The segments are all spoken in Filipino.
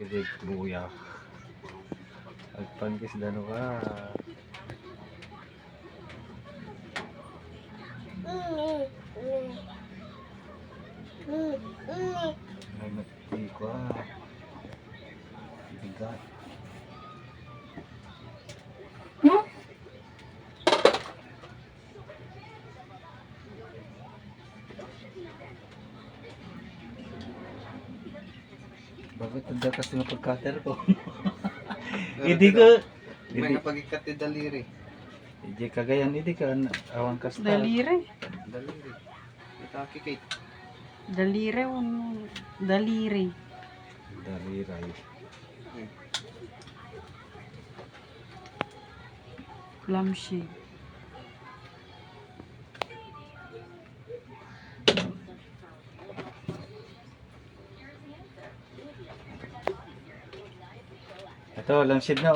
tubig buya. Agpangkis dano ka. Ay mati ko bigat. Bakit ang dakas ng pagkater ko? Hindi ko. May napagikat yung daliri. Hindi kagayan, hindi ka awang kasta. Daliri. Daliri. Itaki kay. Daliri. Daliri. Daliray. Lampshade. Ito, lampshade na,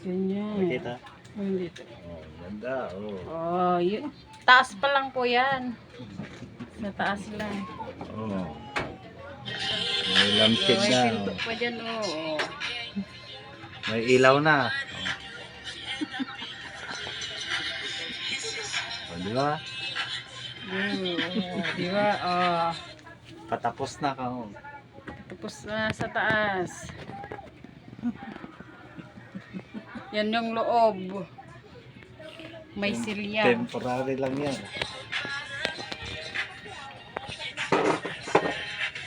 Ganyan. Makita? Dito. Oh, ganda, Oh, yun. Taas pa lang po yan. Sa taas lang. Oh. May lampshade May na. pinto pa dyan, May ilaw na. Di ba? Di ba? Patapos na ka. Tapos na sa taas. Yan yung loob. May silya. Temporary lang yan.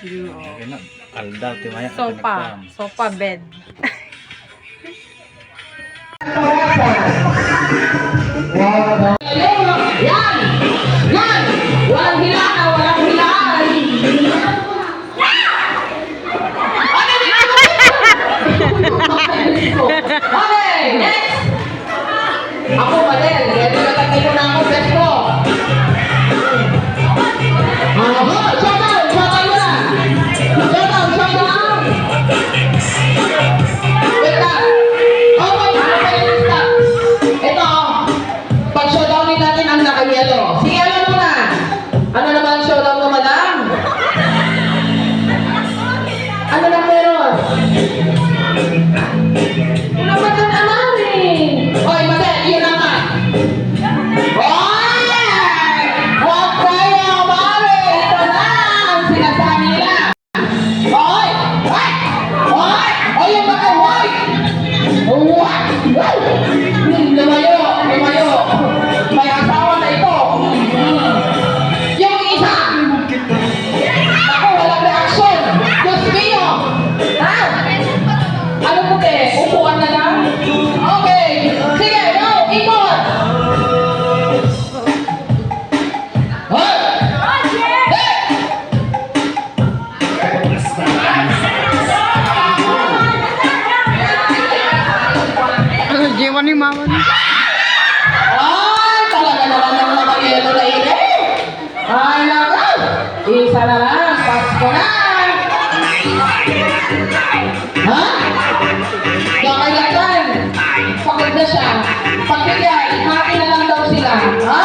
Okay na. Aldaw, timaya. Sofa bed. Walang hilaan, walang hilaan. Okay, next. Ako, Madel. Ready na tayo na ako, best ko. Shout out, shout out na. Shout out, shout out. Wait lang. Okay, stop. Ito, pag showdownin natin ang naka-yellow. Sige, alam mo na. Ano naman showdown mo, madam? Ano na meron? Wala ba doon alamin? Oy, Madel, yun naman. Oy! Huwag kayo, mami! Ito na ang sinasabi nila. Oy! Oy! Oy! Oy, yung mga oy! Oy! Lumayo! Lumayo! May asawa na ito. Yung isa! Ako, walang reaksyon. Diyos mio! Ha? Ano po te? Upuan na lang? Okay. Sige, go! Ikot! Hoy! Hey! Jiwa ni mama ni. Ay, talaga naman ang nakayelo na ine. Ay, naku! Isa na lang. Pasko na! Ha? Kakayatan. Pagod na siya. Pagbigay, happy na lang daw sila. Ha?